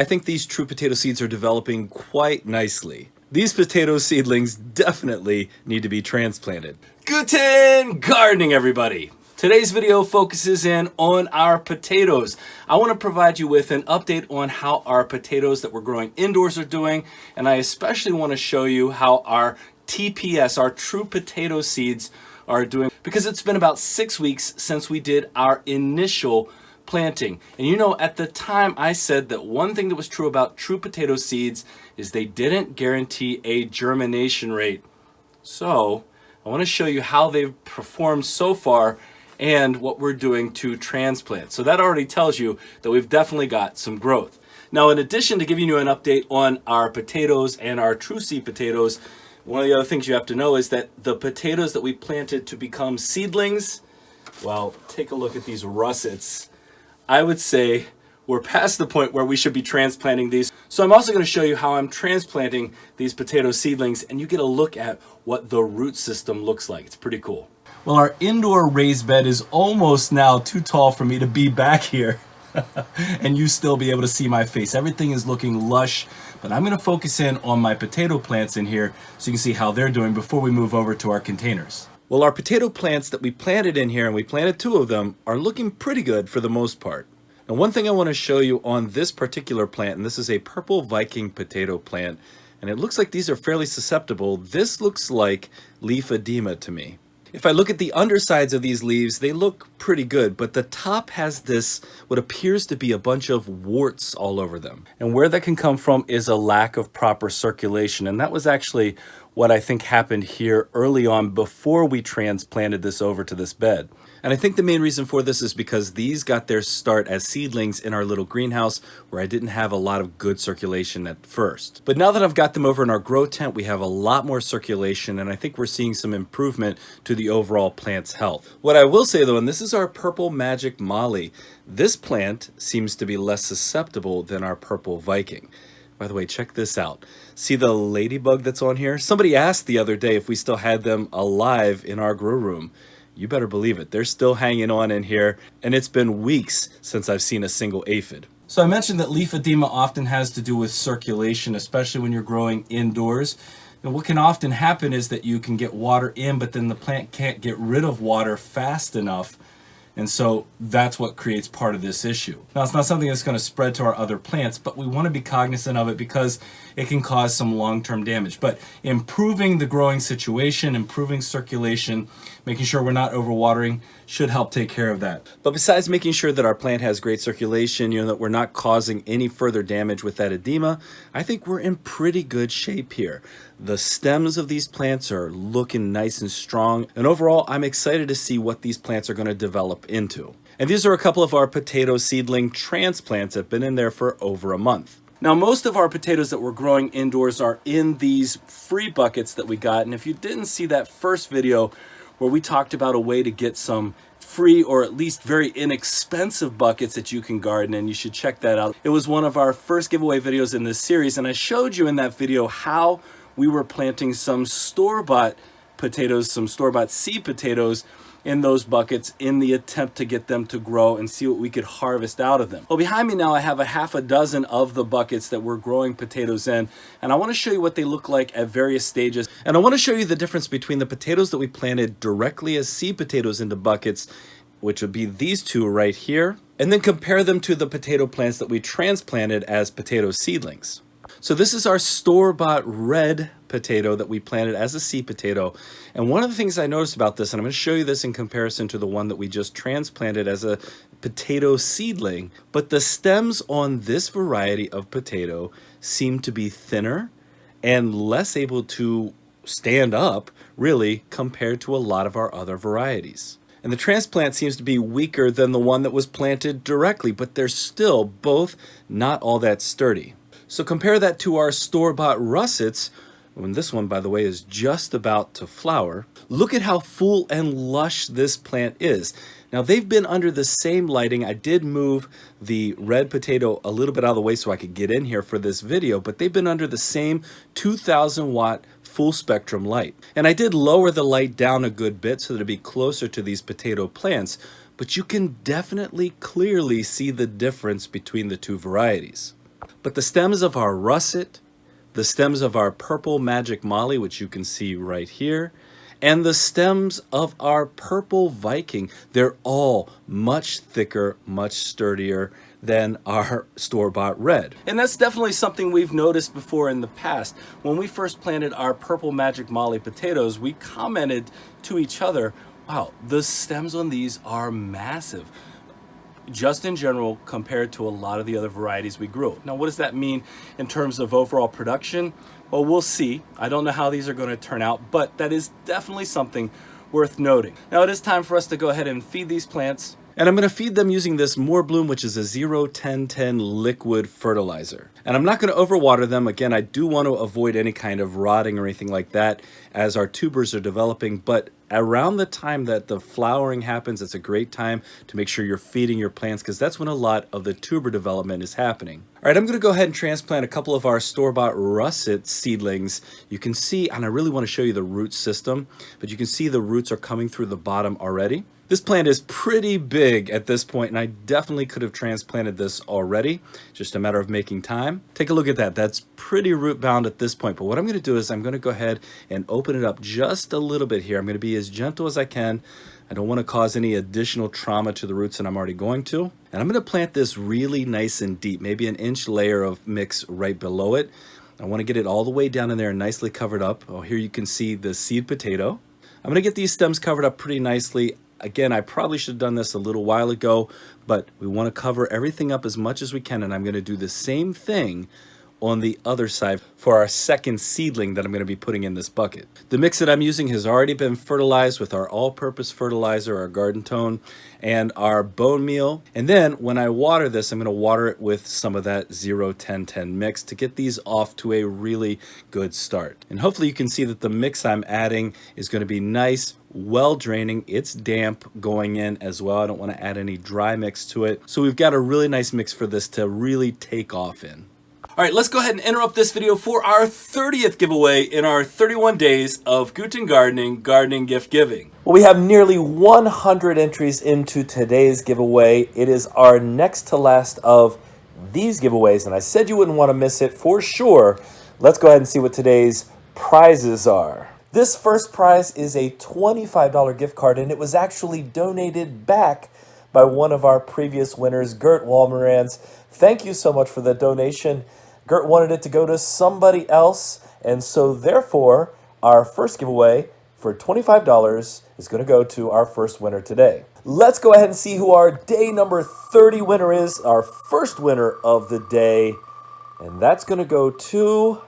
I think these true potato seeds are developing quite nicely. These potato seedlings definitely need to be transplanted. Guten Gardening, everybody! Today's video focuses in on our potatoes. I want to provide you with an update on how our potatoes that we're growing indoors are doing, and I especially want to show you how our TPS, our true potato seeds, are doing, because it's been about 6 weeks since we did our initial planting. And you know, at the time I said that one thing that was true about true potato seeds is they didn't guarantee a germination rate. So I want to show you how they've performed so far and what we're doing to transplant. So that already tells you that we've definitely got some growth. Now, in addition to giving you an update on our potatoes and our true seed potatoes, one of the other things you have to know is that the potatoes that we planted to become seedlings, well, take a look at these russets. I would say we're past the point where we should be transplanting these. So I'm also going to show you how I'm transplanting these potato seedlings, and you get a look at what the root system looks like. It's pretty cool. Well, our indoor raised bed is almost now too tall for me to be back here and you still be able to see my face. Everything is looking lush, but I'm going to focus in on my potato plants in here so you can see how they're doing before we move over to our containers. Well, our potato plants that we planted in here, and we planted 2 of them, are looking pretty good for the most part. Now, one thing I want to show you on this particular plant, and this is a purple Viking potato plant, and it looks like these are fairly susceptible. This looks like leaf edema to me. If I look at the undersides of these leaves, they look pretty good, but the top has this, what appears to be a bunch of warts all over them. And where that can come from is a lack of proper circulation. And that was actually what I think happened here early on before we transplanted this over to this bed. And I think the main reason for this is because these got their start as seedlings in our little greenhouse where I didn't have a lot of good circulation at first. But now that I've got them over in our grow tent, we have a lot more circulation, and I think we're seeing some improvement to the overall plant's health. What I will say though, and this is our purple magic molly, this plant seems to be less susceptible than our purple Viking. By the way, check this out. See the ladybug that's on here? Somebody asked the other day if we still had them alive in our grow room. You better believe it. They're still hanging on in here, and it's been weeks since I've seen a single aphid. So I mentioned that leaf edema often has to do with circulation, especially when you're growing indoors. And what can often happen is that you can get water in, but then the plant can't get rid of water fast enough. And so that's what creates part of this issue. Now, it's not something that's going to spread to our other plants, but we want to be cognizant of it because it can cause some long-term damage. But improving the growing situation, improving circulation, making sure we're not overwatering should help take care of that. But besides making sure that our plant has great circulation, that we're not causing any further damage with that edema, I think we're in pretty good shape here. The stems of these plants are looking nice and strong, and overall I'm excited to see what these plants are going to develop into. And these are a couple of our potato seedling transplants that have been in there for over a month. Now, most of our potatoes that we're growing indoors are in these free buckets that we got, and if you didn't see that first video where we talked about a way to get some free or at least very inexpensive buckets that you can garden in, you should check that out. It was one of our first giveaway videos in this series, and I showed you in that video how we were planting some store-bought potatoes, some store-bought seed potatoes in those buckets in the attempt to get them to grow and see what we could harvest out of them. Well, behind me now I have a half a dozen of the buckets that we're growing potatoes in, and I want to show you what they look like at various stages. And I want to show you the difference between the potatoes that we planted directly as seed potatoes into buckets, which would be these 2 right here, and then compare them to the potato plants that we transplanted as potato seedlings. So this is our store-bought red potato that we planted as a seed potato. And one of the things I noticed about this, and I'm going to show you this in comparison to the one that we just transplanted as a potato seedling, but the stems on this variety of potato seem to be thinner and less able to stand up, really, compared to a lot of our other varieties. And the transplant seems to be weaker than the one that was planted directly, but they're still both not all that sturdy. So compare that to our store-bought russets, when this one, by the way, is just about to flower. Look at how full and lush this plant is. Now, they've been under the same lighting. I did move the red potato a little bit out of the way so I could get in here for this video, but they've been under the same 2,000 watt full spectrum light. And I did lower the light down a good bit so that it'd be closer to these potato plants, but you can definitely clearly see the difference between the 2 varieties. But the stems of our russet, the stems of our purple magic molly, which you can see right here, and the stems of our purple Viking, they're all much thicker, much sturdier than our store-bought red. And that's definitely something we've noticed before in the past. When we first planted our purple magic molly potatoes, we commented to each other, wow, the stems on these are massive, just in general compared to a lot of the other varieties we grew. Now, what does that mean in terms of overall production? Well, we'll see. I don't know how these are going to turn out, but that is definitely something worth noting. Now, it is time for us to go ahead and feed these plants. And I'm going to feed them using this More Bloom, which is a 0-10-10 liquid fertilizer. And I'm not going to overwater them. Again, I do want to avoid any kind of rotting or anything like that as our tubers are developing. But around the time that the flowering happens, it's a great time to make sure you're feeding your plants, because that's when a lot of the tuber development is happening. All right, I'm going to go ahead and transplant a couple of our store-bought russet seedlings. You can see, and I really want to show you the root system, but you can see the roots are coming through the bottom already. This plant is pretty big at this point, and I definitely could have transplanted this already. Just a matter of making time. Take a look at that. That's pretty root bound at this point. But what I'm going to do is I'm going to go ahead and open it up just a little bit here. I'm going to be as gentle as I can. I don't want to cause any additional trauma to the roots, and I'm already going to. And I'm going to plant this really nice and deep, maybe an inch layer of mix right below it. I want to get it all the way down in there and nicely covered up. Oh, here you can see the seed potato. I'm going to get these stems covered up pretty nicely. Again, I probably should have done this a little while ago, but we want to cover everything up as much as we can, and I'm going to do the same thing on the other side for our second seedling that I'm going to be putting in this bucket. The mix that I'm using has already been fertilized with our all-purpose fertilizer, our Garden Tone, and our bone meal. And then when I water this, I'm going to water it with some of that 0-10-10 mix to get these off to a really good start. And hopefully you can see that the mix I'm adding is going to be nice, well draining. It's damp going in as well. I don't want to add any dry mix to it. So we've got a really nice mix for this to really take off in. All right, let's go ahead and interrupt this video for our 30th giveaway in our 31 days of Guten Gardening gardening gift giving. Well, we have nearly 100 entries into today's giveaway. It is our next to last of these giveaways, and I said you wouldn't want to miss it for sure. Let's go ahead and see what today's prizes are. This first prize is a $25 gift card, and it was actually donated back by one of our previous winners, Gert Walmerans. Thank you so much for the donation. Gert wanted it to go to somebody else, and so therefore, our first giveaway for $25 is going to go to our first winner today. Let's go ahead and see who our day number 30 winner is, our first winner of the day, and that's going to go to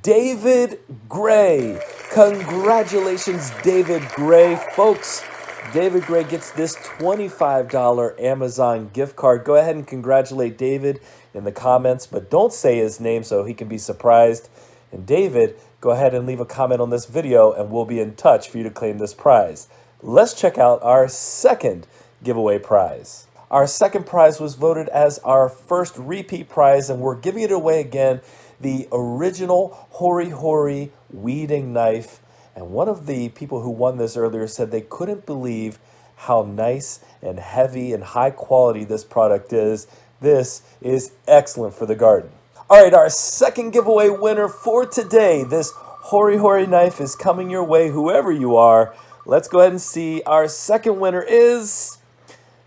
David Gray. Congratulations, David Gray. Folks, David Gray gets this $25 Amazon gift card. Go ahead and congratulate David in the comments, but don't say his name so he can be surprised. And David, go ahead and leave a comment on this video and we'll be in touch for you to claim this prize. Let's check out our second giveaway prize. Our second prize was voted as our first repeat prize, and we're giving it away again, the original Hori Hori weeding knife. And one of the people who won this earlier said they couldn't believe how nice and heavy and high quality this product is. This is excellent for the garden. All right, our second giveaway winner for today. This Hori Hori knife is coming your way, whoever you are. Let's go ahead and see. Our second winner is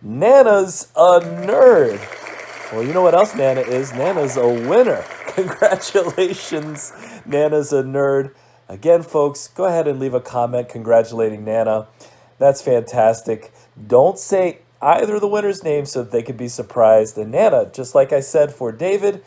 Nana's a Nerd. Well, you know what else Nana is? Nana's a winner. Congratulations, Nana's a Nerd. Again, folks, go ahead and leave a comment congratulating Nana. That's fantastic. Don't say either of the winners' names so that they can be surprised. And Nana, just like I said for David,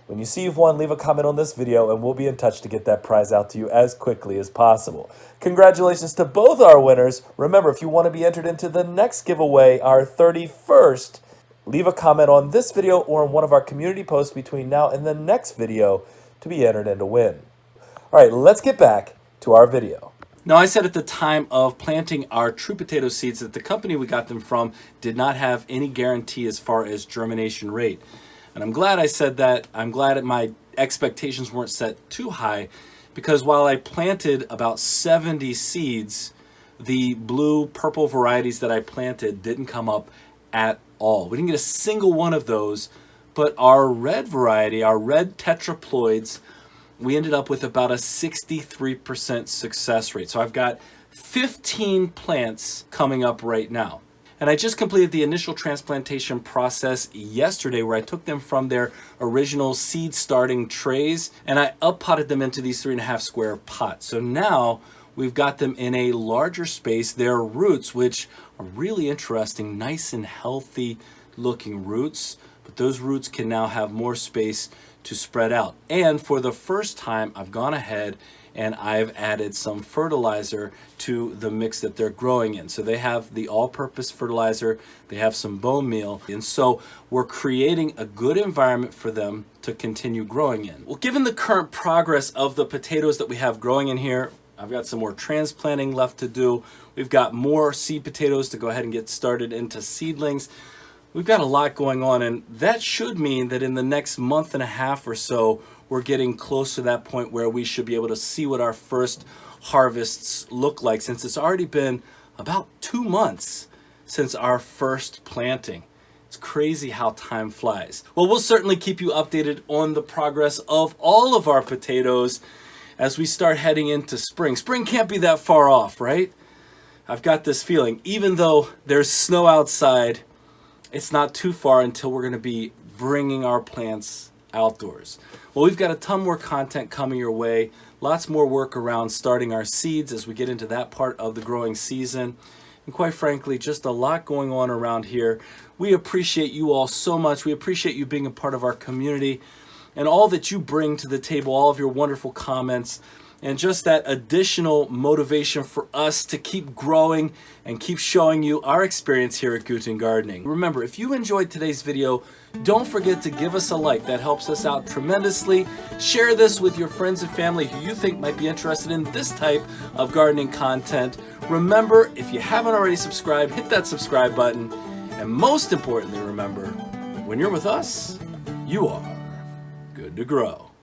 when you see you've won, leave a comment on this video and we'll be in touch to get that prize out to you as quickly as possible. Congratulations to both our winners. Remember, if you want to be entered into the next giveaway, our 31st, leave a comment on this video or on one of our community posts between now and the next video to be entered and to win. All right, let's get back to our video. Now, I said at the time of planting our true potato seeds that the company we got them from did not have any guarantee as far as germination rate. And I'm glad I said that. I'm glad that my expectations weren't set too high, because while I planted about 70 seeds, the blue purple varieties that I planted didn't come up at all. We didn't get a single one of those But our red variety, our red tetraploids, we ended up with about a 63% success rate. So I've got 15 plants coming up right now. And I just completed the initial transplantation process yesterday, where I took them from their original seed starting trays and I up potted them into these 3.5 square pots. So now we've got them in a larger space. Their roots, which are really interesting, nice and healthy looking roots, but those roots can now have more space to spread out. And for the first time, I've gone ahead and I've added some fertilizer to the mix that they're growing in. So they have the all-purpose fertilizer, they have some bone meal, and so we're creating a good environment for them to continue growing in. Well, given the current progress of the potatoes that we have growing in here, I've got some more transplanting left to do. We've got more seed potatoes to go ahead and get started into seedlings. We've got a lot going on, and that should mean that in the next month and a half or so, we're getting close to that point where we should be able to see what our first harvests look like, since it's already been about 2 months since our first planting. It's crazy how time flies. Well, we'll certainly keep you updated on the progress of all of our potatoes as we start heading into spring. Spring can't be that far off, right? I've got this feeling, even though there's snow outside, it's not too far until we're going to be bringing our plants outdoors. Well, we've got a ton more content coming your way, lots more work around starting our seeds as we get into that part of the growing season, and quite frankly, just a lot going on around here. We appreciate you all so much. We appreciate you being a part of our community and all that you bring to the table, all of your wonderful comments, and just that additional motivation for us to keep growing and keep showing you our experience here at Guten Gardening. Remember, if you enjoyed today's video, don't forget to give us a like. That helps us out tremendously. Share this with your friends and family who you think might be interested in this type of gardening content. Remember, if you haven't already subscribed, hit that subscribe button. And most importantly, remember, when you're with us, you are good to grow.